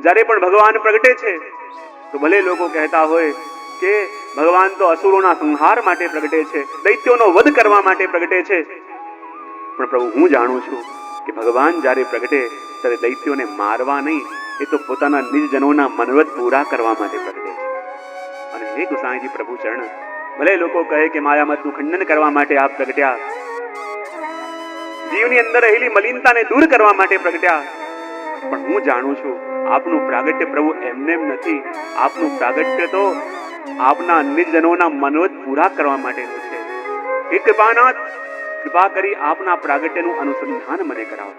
જ્યારે પણ ભગવાન પ્રગટે છે તો ભલે લોકો કહેતા હોય કે ભગવાન તો અસુરોના સંહાર માટે પ્રગટે છે, દૈત્યોનો વધ કરવા માટે પ્રગટે છે, પણ પ્રભુ હું જાણું છું કે ભગવાન જ્યારે પ્રગટે ત્યારે દૈત્યોને મારવા નહીં, એ તો પોતાના નિજજનોના મનોરથ પૂરા કરવા માટે પ્રગટે છે. અને હે ગુસાઈજી પ્રભુ ચરણ, ભલે લોકો કહે કે માયામતનું ખંડન કરવા માટે આપ પ્રગટ્યા, જીવની અંદર રહેલી મલિનતાને દૂર કરવા માટે પ્રગટ્યા, પણ હું જાણું છું આપનું પ્રાગટ્ય પ્રભુ એમને એમ નથી. આપનું પ્રાગટ્ય તો આપના નિજજનોના મનોરથ પૂરા કરવા માટેનું છે. હે કૃપાનાથ, કૃપા કરી આપના પ્રાગટ્યનું અનુસંધાન મને કરાવો.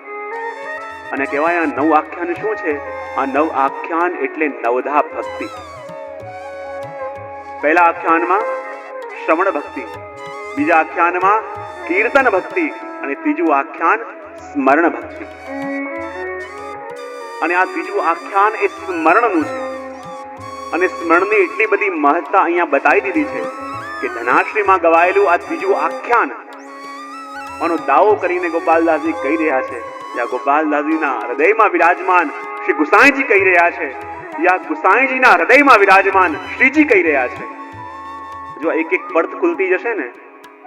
અને કહેવાય આ નવ આખ્યાન શું છે? આ નવ આખ્યાન એટલે નવધા ભક્તિ. પહેલા આખ્યાનમાં શ્રવણ ભક્તિ, બીજા આખ્યાનમાં કીર્તન ભક્તિ અને ત્રીજું આખ્યાન સ્મરણ ભક્તિ. અને આ ત્રીજું આખ્યાન એ સ્મરણનું છે. અને સ્મરણની એટલી બધી મહત્તા અહીંયા બતાવી દીધી છે કે ધનાશ્રીમાં ગવાયેલું આ ત્રીજું આખ્યાન આનો દાવો કરીને ગોપાલદાસજી કહી રહ્યા છે, યા ગોપાલદાસજીના હૃદયમાં વિરાજમાન શ્રી ગુસાઈજી કહી રહ્યા છે, યા ગુસાઈજીના હૃદયમાં વિરાજમાન શ્રીજી કહી રહ્યા છે. જો એક એક પડત ખુલતી જશે ને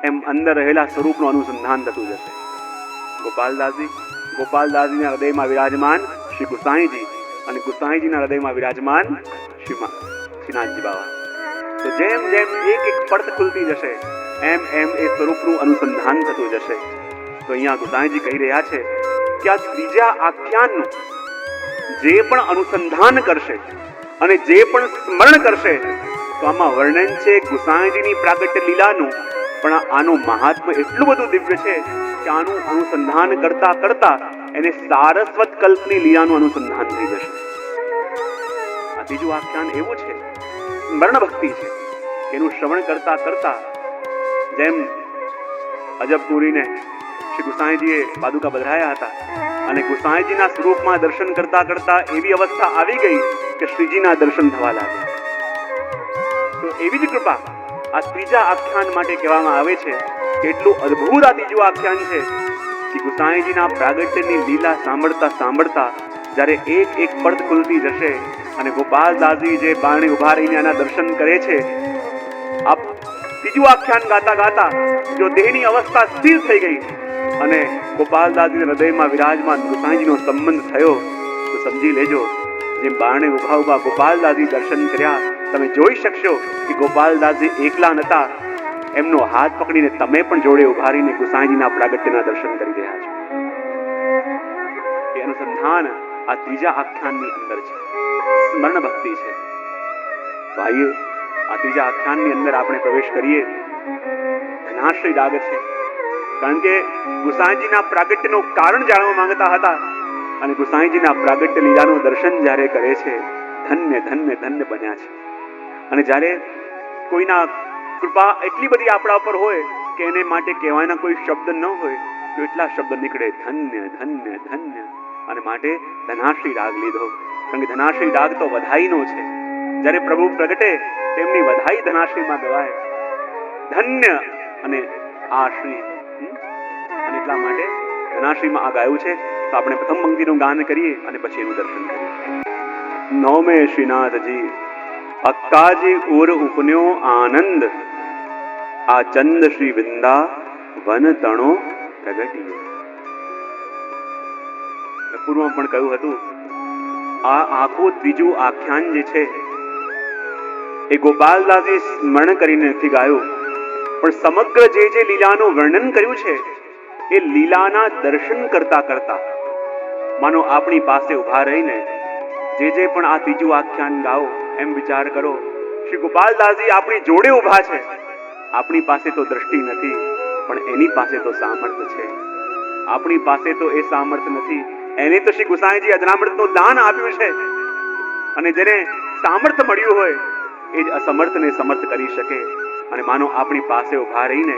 એમ અંદર રહેલા સ્વરૂપનું અનુસંધાન થતું જશે. ગોપાલદાસજીના હૃદયમાં વિરાજમાન શ્રી ગુસાઈજી અને ગુસાઈજીના હૃદયમાં વિરાજમાન શ્રીનાથજી બાબા. તો જેમ જેમ એક એક પડત ખુલતી જશે એમ એમ એ સ્વરૂપનું અનુસંધાન થતું જશે. તો અહીંયા ગુસાઈજી કહી રહ્યા છે કે આ ત્રીજા આખ્યાનનું જે પણ અનુસંધાન કરશે અને જે પણ સ્મરણ કરશે તો આમાં વર્ણન છે ગુસાઈજીની પ્રાગટ્ય લીલાનું, પણ આનું મહાત્મ્ય એટલું બધું દિવ્ય છે કે આનું અનુસંધાન કરતા કરતા એને સારસ્વત કલ્પની લીલાનું અનુસંધાન થઈ જશે. આ ત્રીજું આખ્યાન એવું છે, સ્મરણ ભક્તિ છે. એનું શ્રવણ કરતા કરતા જેમ અજબપુરીને શ્રી ગુસાઈજીએ પાદુકા બધાયા હતા અને ગુસાઈજીના સ્વરૂપમાં દર્શન કરતા કરતા એવી અવસ્થા આવી ગઈ કે શ્રીજીના દર્શન થવા લાગ્યા. તો એવી જ કૃપા આ ત્રીજા આખ્યાન માટે કહેવામાં આવે છે. કેટલું અદ્ભુત આ ત્રીજું આખ્યાન છે કે ગુસાઈજીના પ્રાગટ્યની લીલા સાંભળતા સાંભળતા જ્યારે એક એક પડત ખુલતી જશે અને ગોપાલદાસજી જે બારણે ઉભા રહીને આના દર્શન કરે છે, આ ત્રીજું આખ્યાન ગાતા ગાતા જો દેહની અવસ્થા સ્થિર થઈ ગઈ અને ગોપાલદાસજીના હૃદયમાં વિરાજમાન ગુસાઈજીનો સંબંધ થયો તો સમજી લેજો જેમ બારણે ઉભા ઉભા ગોપાલદાસજી દર્શન કર્યા, તમે જોઈ શકશો કે ગોપાલદાસજી એકલા નતા, એમનો હાથ પકડીને તમે પણ જોડે ઉભા રહીને ગુસાઈજીના પ્રાગટ્યના દર્શન કરી રહ્યા છો. એ અનુસંધાન આ ત્રીજા આખ્યાનની અંદર છે, સ્મરણ ભક્તિ છે. તો આઈએ આ ત્રીજા આખ્યાનની અંદર આપણે પ્રવેશ કરીએ. ધનાશ્રી રાગ છે, કારણ કે ગુસાઈજીના પ્રાગટ્યનું કારણ જાણવા માંગતા હતા અને ગુસાઈજીના પ્રાગટ્ય લીલાનું દર્શન જ્યારે કરે છે ધન્ય ધન્ય ધન્ય બન્યા છે. અને જ્યારે કોઈના કૃપા એટલી બધી આપણા ઉપર હોય કે એને માટે કહેવાના કોઈ શબ્દ ન હોય તો એટલા શબ્દ નીકળે, ધન્ય ધન્ય ધન્ય. અને માટે ધનાશ્રી રાગ લીધો, કારણ કે ધનાશ્રી રાગ તો વધાઈનો છે. જ્યારે પ્રભુ પ્રગટે તેમની વધાઈ ધનાશ્રીમાં ગવાય, ધન્ય અને આશ્રી. અને એટલા માટે ધનાશ્રીમાં આ ગાયું છે. તો આપણે પ્રથમ પંક્તિનું ગાન કરીએ અને પછી એનું દર્શન કરીએ. નૌમે શ્રીનાથજી અક્કાજી ઉર ઉપન્યો આનંદ, આ ચંદ શ્રી વૃંદા વન તણો પ્રગટીએ. પૂર્વમાં પણ કહ્યું હતું, આ આખું ત્રીજું આખ્યાન જે છે એ ગોપાલદાસજી સ્મરણ કરીને નથી ગાયું, પણ સમગ્ર જે લીલાનું વર્ણન કર્યું છે એ લીલાના દર્શન કરતા કરતા માનો આપણી પાસે ઉભા રહીને જે પણ આ ત્રીજું આખ્યાન ગાઓ એમ વિચાર કરો, શ્રી ગોપાલદાસજી આપણી જોડે ઉભા છે. આપણી પાસે તો દ્રષ્ટિ નથી, પણ એની પાસે તો સામર્થ્ય છે. આપણી પાસે તો એ સામર્થ્ય નથી, એને તો શ્રી ગુસાઈજી અજનામૃતનું દાન આપ્યું છે. અને જેને સામર્થ્ય મળ્યું હોય એ જ અસમર્થને સમર્થ કરી શકે. અને માનો આપણી પાસે ઉભા રહીને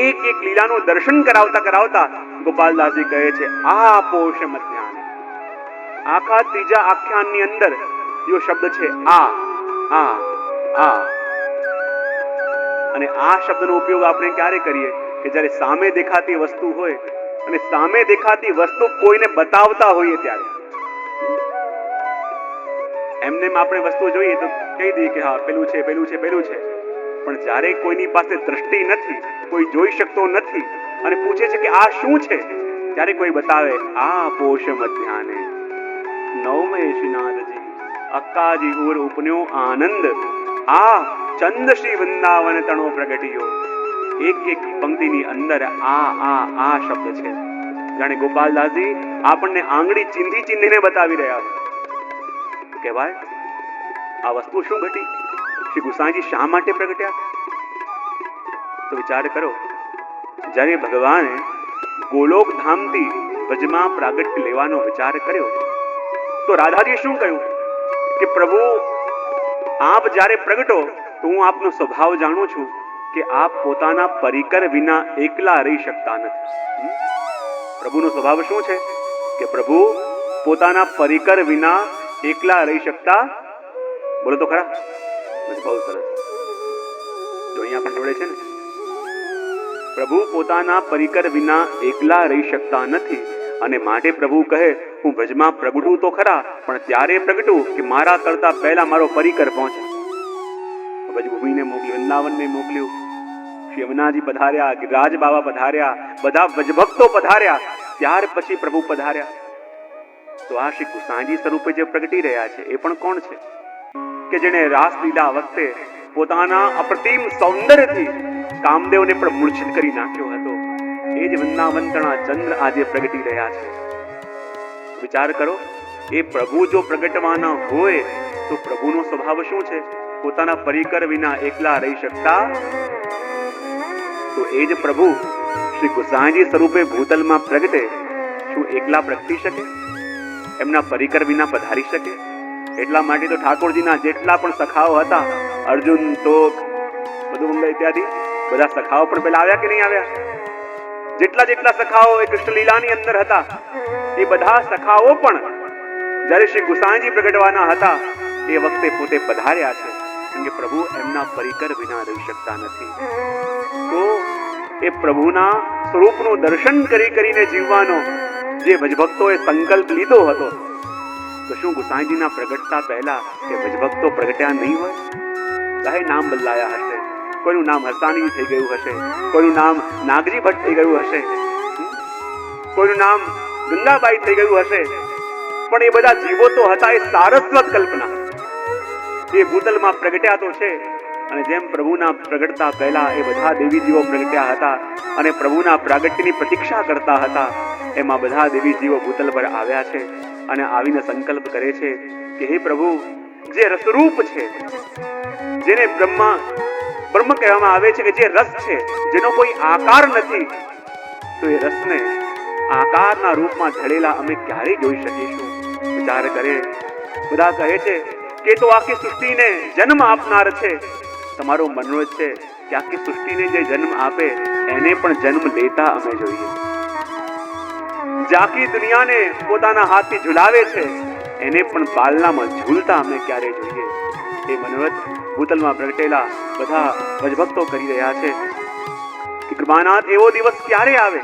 એક એક લીલાનું દર્શન કરાવતા કરાવતા ગોપાલદાસજી કહે છે, આ પોષ મધ્યાન. આખા ત્રીજા આખ્યાનની અંદર જો શબ્દ છે આ આ આ, અને આ શબ્દનો ઉપયોગ આપણે ક્યારે કરીએ કે જ્યારે સામે દેખાતી વસ્તુ હોય અને સામે દેખાતી વસ્તુ કોઈને બતાવતા હોઈએ ત્યારે. એમને આપણે વસ્તુ જોઈએ તો કહી દઈએ કે હા પેલું છે પેલું છે પેલું છે, પણ જ્યારે કોઈની પાસે દ્રષ્ટિ નથી, કોઈ જોઈ શકતો નથી અને પૂછે છે કે આ શું છે, ત્યારે કોઈ બતાવે આ પોષ મધ્યાને નવમે શ્રીનાથજી અક્કાજી ઉર ઉપન્યો આનંદ આ ચંદ શ્રી વૃંદાવન તણો પ્રગટ્યો. એક એક પંક્તિની અંદર આ શબ્દ છે. જાણે ગોપાલદાસજી આપણને આંગળી ચીંધી ચીંધીને બતાવી રહ્યા છે. કહેવાય આ વસ્તુ શું ઘટી? શ્રી ગુસાઈજી શા માટે પ્રગટ્યા? તો વિચાર કરો, જ્યારે ભગવાને ગોલોક ધામથી વ્રજમાં પ્રાગટ્ય લેવાનો વિચાર કર્યો તો રાધાજી શું કહ્યું કે પ્રભુ આપ જ્યારે પ્રગટો તો હું આપનો સ્વભાવ જાણું છું કે આપ પોતાના પરિકર વિના એકલા રહી શકતા નથી. પ્રભુનો સ્વભાવ શું છે કે પ્રભુ પોતાના પરિકર વિના એકલા રહી શકતા, બોલો તો ખરા. બહુ સરસ. જો અહીંયા પણ જોડે છે ને, પ્રભુ પોતાના પરિકર વિના એકલા રહી શકતા નથી અને માટે પ્રભુ કહે હું ભજમાં પ્રગટું તો ખરા, પણ ત્યારે પ્રગટું કે મારા કરતા પહેલા મારો પરિકર પહોંચે. વ્રજભૂમિને મોકલ્યું, વૃંદાવનને મોકલ્યું, શ્રી યમુનાજી પધાર્યા, ગિરિરાજ બાબા પધાર્યા, બધા વ્રજભક્તો પધાર્યા, ત્યાર પછી પ્રભુ પધાર્યા. તો આ શ્રી ગુસાઈજી સ્વરૂપે જે પ્રગટી રહ્યા છે એ પણ કોણ છે કે જેણે રાસલીલા વખતે પોતાના અપ્રતિમ સૌંદર્યથી કામદેવને પણ મૂર્છિત કરી નાખ્યો હતો. એ જ વૃંદાવનતણા ચંદ્ર આજે પ્રગટી રહ્યા છે. વિચાર કરો, એ પ્રભુ જો પ્રગટવાના હોય તો પ્રભુનો સ્વભાવ શું છે? પોતાના પરિકર વિના એકલા રહી શકતા. તો એ જ પ્રભુ શ્રી ગુસાઈજી સ્વરૂપે ભૂતલમાં પ્રગટે, શું એકલા પ્રગટી શકે? એમના પરિકર વિના પધારી શકે? એટલા માટે તો ઠાકોરજીના જેટલા પણ સખાઓ હતા, અર્જુન, તોક, મધુમંગલ ઇત્યાદિ, બધા સખાઓ પણ પેલા આવ્યા કે નહીં આવ્યા? જેટલા સખાઓ એ કૃષ્ણ લીલાની અંદર હતા, એ બધા સખાઓ પણ જ્યારે શ્રી ગુસાઈજી પ્રગટવાના હતા એ વખતે પોતે પધાર્યા છે, કેમ કે પ્રભુ એમના પરિકર વિના રહી શકતા નથી. તો એ પ્રભુના સ્વરૂપનું દર્શન કરીને જીવવાનો જે ભજભક્તોએ સંકલ્પ લીધો હતો, તો શું ગુસાઈજીના પ્રગટતા પહેલા એ ભજભક્તો પ્રગટ્યા નહીં હોય? ચાહે નામ બદલાયા હશે, કોઈનું નામ હરસાણી થઈ ગયું હશે, કોઈનું નામ નાગજી ભટ્ટ થઈ ગયું હશે, કોઈનું નામ ગંગાબાઈ થઈ ગયું હશે, પણ એ બધા જીવો તો હતા એ સારસ્વત કલ્પના. એ ભૂતલમાં પ્રગટ્યા તો છે, અને જેમ પ્રભુના પ્રગટતા પહેલા એ બધા દેવીજીઓ પ્રગટ્યા હતા અને પ્રભુના પ્રાગટ્યની પ્રતીક્ષા કરતા હતા, એમાં બધા દેવીજીઓ ભૂતલ પર આવ્યા છે અને આવીને સંકલ્પ કરે છે કે હે પ્રભુ, જે રસરૂપ છે, જેને બ્રહ્મ કહેવામાં આવે છે, કે જે રસ છે જેનો કોઈ આકાર નથી, તો એ રસને આકારના રૂપમાં ઢળેલા અમે ક્યારે જોઈ શકીશું? વિચાર કરે. બધા કહે છે કે તો આખી સૃષ્ટિને જન્મ આપનાર છે. તમારો મનોરથ છે કે આખી સૃષ્ટિને જે જન્મ આપે એને પણ જન્મ લેતા અમે જોઈએ. જે આખી દુનિયાને પોતાના હાથથી ઝુલાવે છે એને પણ બાલનામાં ઝૂલતા અમે ક્યારે જોઈએ? એ મનોરથ ભૂતલમાં પ્રગટેલા બધા ભજભક્તો કરી રહ્યા છે કે કૃપાનાથ એવો દિવસ ક્યારે આવે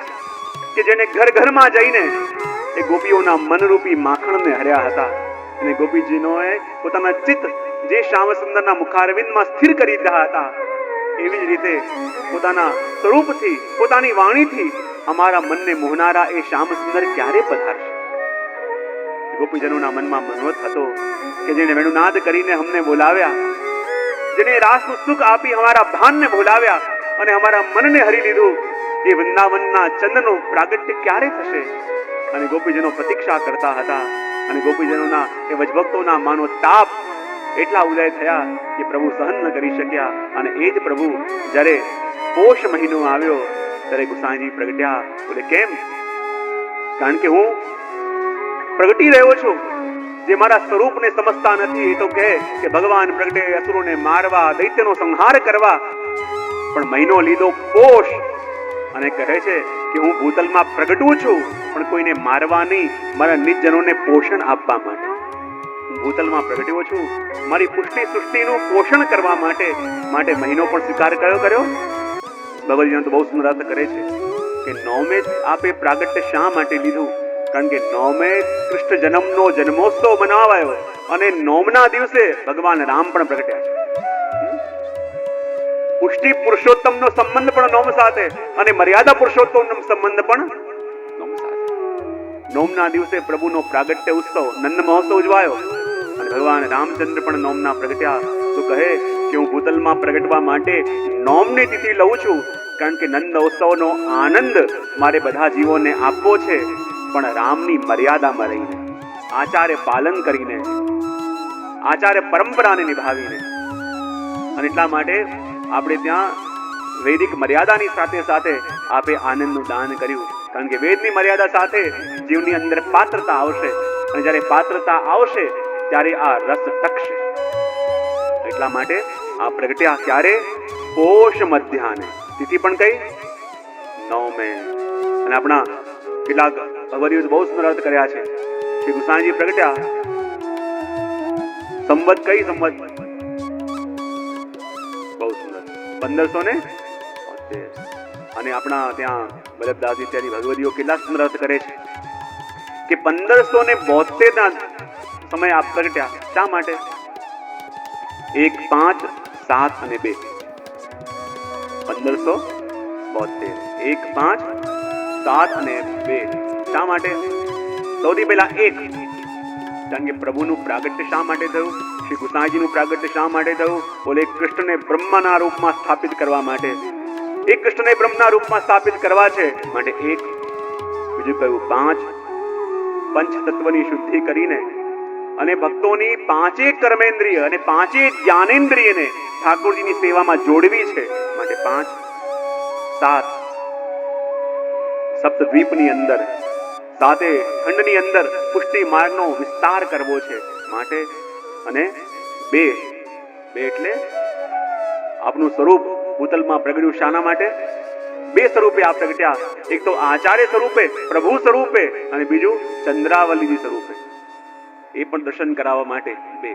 કે જેને ઘર ઘરમાં જઈને એ ગોપીઓના મનરૂપી માખણને હર્યા હતા અને ગોપીજીનોએ પોતાના ચિત્ત જે શ્યામસુંદરના મુખારવિંદમાં સ્થિર કરી દીધા હતા, એવી જ રીતે પોતાના સ્વરૂપથી, પોતાની વાણીથી અમારા મનને મોહનારા એ શ્યામસુંદર ક્યારે પધારશે? ગોપીજનોના મનમાં મનોરથ હતો કે જેને વેણુનાદ કરીને અમને બોલાવ્યા, જેને રાસનું સુખ આપી અમારા ભાનને ભૂલાવ્યા અને અમારા મનને હરી લીધું, એ વૃંદાવનના ચંદ્રનો પ્રાગટ્ય ક્યારે થશે? અને ગોપીજનો પ્રતીક્ષા કરતા હતા અને ગોપીજનોના એ વજભક્તોના માનો તાપ એટલા ઉદય થયા કે પ્રભુ સહન ન કરી શક્યા. અને એ જ પ્રભુ જ્યારે પોષ મહિનો આવ્યો ત્યારે ગુસાઈજી પ્રગટ્યા. બોલે કેમ? કારણ કે હું પ્રગટી રહ્યો છું. જે મારા સ્વરૂપને સમજતા નથી એ તો કહે કે ભગવાન પ્રગટે અસુરોને મારવા, દૈત્યનો સંહાર કરવા, પણ મહિનો લીધો પોષ અને કહે છે કે હું ભૂતલમાં પ્રગટું છું પણ કોઈને મારવા નહીં, મારા નિજજનોને પોષણ આપવા માટે. હું ભૂતલમાં પ્રગટ્યો છું મારી પુષ્ટિ સૃષ્ટિનું પોષણ કરવા માટે મહિનો પણ સ્વીકાર કર્યો. ભગવદગીતા તો બહુ સુંદર અર્થ કરે છે કે નવમે આપે પ્રાગટ્ય શા માટે લીધું? કારણ કે નોમે કૃષ્ણ જન્મનો જન્મોત્સવ મનાવાયો અને નોમના દિવસે ભગવાન રામ પણ પ્રગટ્યા છે. પુષ્ટિ પુરુષોત્તમનો સંબંધ પણ નોમ સાથે અને મર્યાદા પુરુષોત્તમનો સંબંધ પણ નોમ સાથે. નોમના દિવસે પ્રભુનો પ્રાગટ્ય ઉત્સવ નંદ મહોત્સવ ઉજવાયો અને ભગવાન રામચંદ્ર પણ નોમના પ્રગટ્યા. તો કહે કે હું ભૂતલમાં પ્રગટવા માટે નોમની તિથિ લઉં છું, કારણ કે નંદ ઉત્સવનો આનંદ મારે બધા જીવોને આપવો છે, પણ રામની મર્યાદામાં રહીને, આચાર્ય પાલન કરીને, આચાર્ય પરંપરાને નિભાવીને. અને એટલા માટે આપણે ત્યાં વૈદિક મર્યાદાની સાથે સાથે આપે આનંદનું દાન કર્યું, કારણ કે વેદની મર્યાદા સાથે જીવની અંદર પાત્રતા આવશે અને જ્યારે પાત્રતા આવશે ત્યારે આ રસ ટકશે. એટલા માટે આ પ્રગટ્યા ક્યારે? પોષ મધ્યાને. તિથિ પણ કઈ? નવમે. અને આપણા કેટલાક ભગવદીઓ બહુ સુંદર અર્થ કર્યા છે. શ્રી ગુસાઈજી પ્રગટ્યા સંવત કઈ? સંવત બહુ સુંદર 1573. અને આપણા ત્યાં વલ્લભદાસ ઇત્યાદિ ભગવદીઓ કેટલા સુંદર અર્થ કરે છે કે 1572 ના સમય આપ પ્રગટ્યા. શા માટે? 1, 5, 7 અને 2. 1572 1, 5, 7 અને 2. શા માટે? સૌથી પહેલા 1, કારણ કે પ્રભુનું પ્રાગટ્ય શા માટે થયું? શ્રી ગુસાઈજીનું પ્રાગટ્ય શા માટે થયું? બોલે કૃષ્ણને બ્રહ્મના રૂપમાં સ્થાપિત કરવા માટે. એક કૃષ્ણને બ્રહ્મના રૂપમાં સ્થાપિત કરવા છે માટે 1. બીજું કયું? 5, પંચ તત્વની શુદ્ધિ કરીને અને ભક્તોની 5 કર્મેન્દ્રિય અને 5 જ્ઞાનેન્દ્રિયને ઠાકોરજીની સેવામાં જોડવી છે માટે 5. 7, સપ્તદ્વીપની અંદર 7 ખંડની અંદર પુષ્ટિ માર્ગનો વિસ્તાર કરવો છે માટે. અને 2 એટલે આપનું સ્વરૂપ ભૂતલમાં પ્રગટ્યું. શાના માટે? 2 સ્વરૂપે આપ પ્રગટ્યા. એક તો આચાર્ય સ્વરૂપે, પ્રભુ સ્વરૂપે, અને બીજું ચંદ્રાવલીજી સ્વરૂપે. એ પણ દર્શન કરાવવા માટે 2.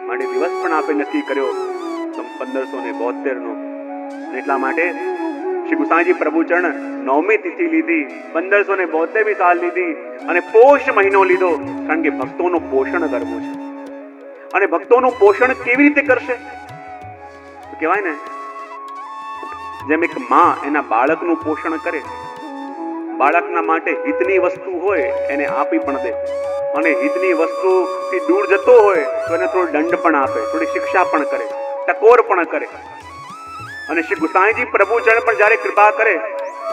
માટે દિવસ પણ આપે નક્કી કર્યો 1572 નો. એટલા માટે શ્રી ગુસાઈજી પ્રભુચરણ 9મી તિથિ લીધી, 1572મી સાલ લીધી અને પોષ મહિનો લીધો, કારણ કે ભક્તોનું પોષણ કરવું છે. અને ભક્તોનું પોષણ કેવી રીતે કરશે? કહેવાય ને, જેમ એક માં એના બાળકનું પોષણ કરે, બાળકના માટે હિતની વસ્તુ હોય એને આપી પણ દે, અને હિતની વસ્તુથી દૂર જતો હોય તો એને થોડો દંડ પણ આપે, થોડી શિક્ષા પણ કરે, ટકોર પણ કરે. અને શ્રી ગુસાઈજી પ્રભુચરણ પણ જ્યારે કૃપા કરે,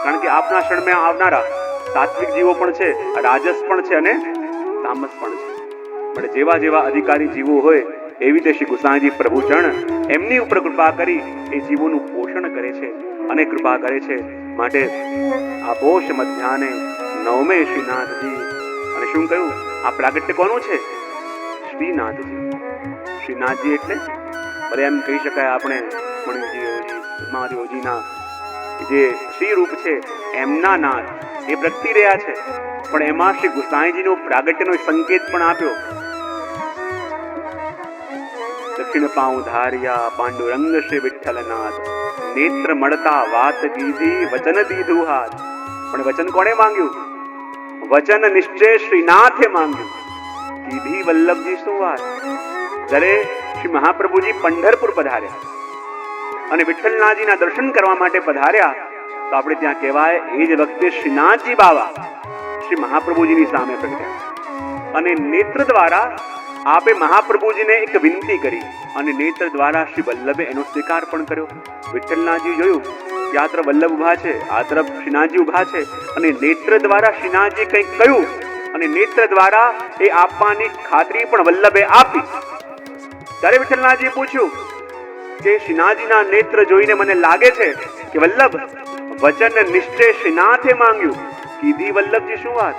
કારણ કે આપના શરણમાં આવનારા સાત્વિક જીવો પણ છે, રાજસ પણ છે અને તામસ પણ છે. પણ જેવા જેવા અધિકારી જીવો હોય એવી રીતે શ્રી ગુસાઈજી પ્રભુચરણ એમની ઉપર કૃપા કરી એ જીવોનું પોષણ કરે છે અને કૃપા કરે છે. માટે આ પોષ મધ્યાને 9મે શ્રીનાથજી. અને શું કહ્યું? આ પ્રાગટ્ય કોનું છે? શ્રીનાથજી. શ્રીનાથજી એટલે ભલે એમ કહી શકાય આપણે મહાદેવજીના જે શ્રી રૂપ છે એમના નાથ એ પ્રગટી રહ્યા છે, પણ એમાં શ્રી ગુસાઈજીનો પ્રાગટ્યનો સંકેત પણ આપ્યો. દક્ષિણ પાઉ ધાર્યા પાંડુરંગ શ્રી વિઠ્ઠલનાથ, નેત્ર મળતા વાત કીધી વચન દીધું હાથ. પણ વચન કોણે માંગ્યું? વચન નિશ્ચય શ્રીનાથે માંગ્યું, કીધી વલ્લભજી શું વાત. જ્યારે શ્રી મહાપ્રભુજી પંઢરપુર પધાર્યા અને વિઠ્ઠલનાથજીના દર્શન કરવા માટે પધાર્યા, તો આપણે ત્યાં કહેવાય એ જ વખતે શ્રીનાથજી બાવા શ્રી મહાપ્રભુજીની સામે પ્રગટ્યા અને નેત્ર દ્વારા આપે મહાપ્રભુજીને એક વિનંતી કરી અને નેત્ર દ્વારા શ્રી વલ્લભે એનો સ્વીકાર પણ કર્યો. વિઠ્ઠલનાથજી જોયું કે આ તરફ વલ્લભ ઉભા છે, આ તરફ શ્રીનાથજી ઉભા છે, અને નેત્ર દ્વારા શ્રીનાથજી કંઈક કહ્યું અને નેત્ર દ્વારા એ આપવાની ખાતરી પણ વલ્લભે આપી. ત્યારે વિઠ્ઠલનાથજીએ પૂછ્યું કે શ્રીનાથજીના નેત્ર જોઈને મને લાગે છે કે વલ્લભ વચન નિશ્ચય શ્રીનાથે માંગ્યું, કીધી વલ્લભજી શું વાત.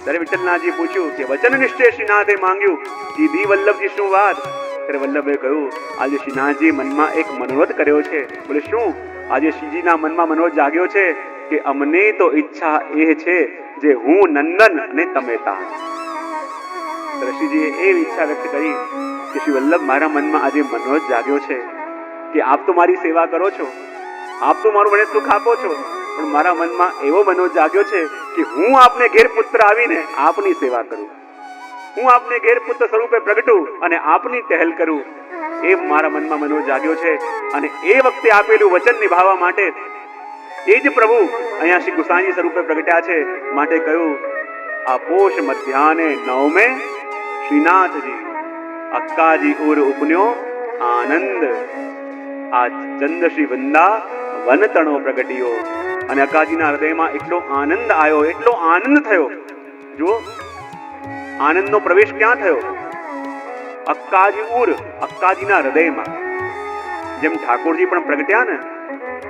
ત્યારે વિઠ્ઠલનાથજીએ પૂછ્યું કે વચન નિશ્ચય શ્રીનાથે માંગ્યું, કીધી વલ્લભજી શું વાત. ત્યારે વલ્લભે કહ્યું, આજે શ્રીનાથજી મનમાં એક મનોરથ કર્યો છે. બોલે શું? આજે શ્રીજીના મનમાં મનોરથ જાગ્યો છે કે અમને તો ઈચ્છા એ છે જે હું નંદન અને તમે તા. ઋષિજીએ એ ઈચ્છા વ્યક્ત કરી કે શ્રી વલ્લભ, મારા મનમાં આજે મનોરથ જાગ્યો છે કે આપ તો મારી સેવા કરો છો, આપ તો મારું મને સુખ આપો છો, પણ મારા મનમાં એવો મનોજ જાગ્યો છે કે હું આપને ઘેર પુત્ર આવીને આપની સેવા કરું, હું આપને ઘેર પુત્ર સ્વરૂપે પ્રગટું અને આપની ટહેલ કરું, એ મારા મનમાં મનોજ જાગ્યો છે. અને એ વખતે આપેલું વચન નિભાવવા માટે એ જ પ્રભુ અહીંયા શ્રી ગુસાઈજી સ્વરૂપે પ્રગટ્યા છે. માટે કહ્યું, આ પોષ મધ્યાને નવમે શ્રીનાથજી અક્કાજી ઉર ઉપન્યો આનંદ, આ ચંદ્ર શ્રી વંદા વનતણો પ્રગટ્યો. અને અક્કાજીના હૃદયમાં એટલો આનંદ આવ્યો, એટલો આનંદ થયો. જુઓ, આનંદનો પ્રવેશ ક્યાં થયો? અક્કાજી ઉર, અક્કાજીના હૃદયમાં. જેમ ઠાકોરજી પણ પ્રગટ્યા ને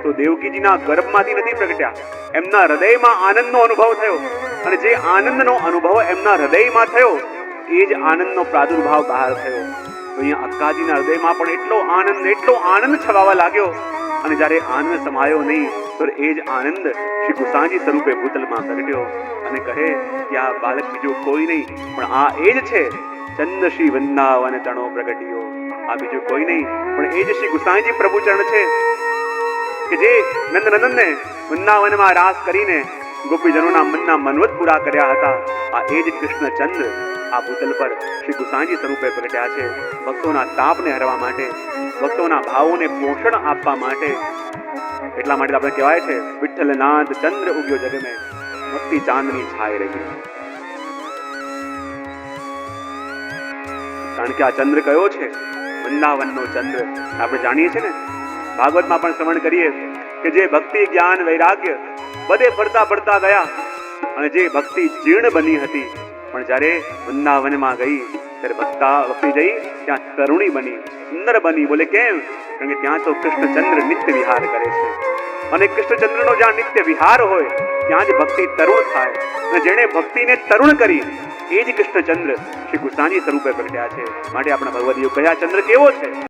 તો દેવકીજીના ગર્ભમાંથી નથી પ્રગટ્યા, એમના હૃદયમાં આનંદનો અનુભવ થયો. અને જે આનંદનો અનુભવ એમના હૃદયમાં થયો એ જ આનંદનો પ્રાદુર્ભાવ બહાર થયો. તો અહીંયા અક્કાજીના હૃદયમાં પણ એટલો આનંદ છવાવા લાગ્યો. અને જ્યારે આનંદ સમાયો નહીં તો એ જ આનંદ શ્રી ગુસાઈજી સ્વરૂપે ભૂતલમાં પ્રગટ્યો. અને કહે કે આ બાળક બીજો કોઈ નહીં, પણ આ એ જ છે ચંદ્ર શ્રી વૃંદાવન તણો પ્રગટ્યો. આ બીજું કોઈ નહીં પણ એ જ શ્રી ગુસાઈજી પ્રભુચરણ છે કે જે નંદનંદનને વૃંદાવનમાં રાસ કરીને ગોપીજનોના મનના મનવત પૂરા કર્યા હતા. આ એ જ કૃષ્ણચંદ્ર આ ભૂતલ પર શ્રી ગુસાઈજી સ્વરૂપે પ્રગટ્યા છે, ભક્તોના તાપને હરવા માટે, ભક્તોના ભાવોને પોષણ આપવા માટે. એટલા માટે આપણે કહેવાય છે વિઠ્ઠલનાથ ચંદ્ર ઉગ્યો જગ મેં, ભક્તિ ચાંદની છાઈ રહી. કારણ કે આ ચંદ્ર કયો છે? વૃંદાવનનો ચંદ્ર. આપણે જાણીએ છીએ ને, ભાગવતમાં પણ શ્રવણ કરીએ કે જે ભક્તિ જ્ઞાન વૈરાગ્ય બધે ફરતા ફરતા ગયા અને જે ભક્તિ જીર્ણ બની હતી, પણ જ્યારે વૃંદાવનમાં ગઈ ત્યારે ભક્તિ જઈ ત્યાં તરુણી બની, સુંદર બની. બોલે કેમ? કારણ કે ત્યાં તો કૃષ્ણચંદ્ર નિત્ય વિહાર કરે છે. અને કૃષ્ણચંદ્રનો જ્યાં નિત્ય વિહાર હોય ત્યાં જ ભક્તિ તરુણ થાય. અને જેણે ભક્તિને તરુણ કરી એ જ કૃષ્ણચંદ્ર શ્રી ગુસાઈજી સ્વરૂપે પ્રગટ્યા છે. માટે આપણા ભગવદીઓ કહ્યા ચંદ્ર કેવો છે?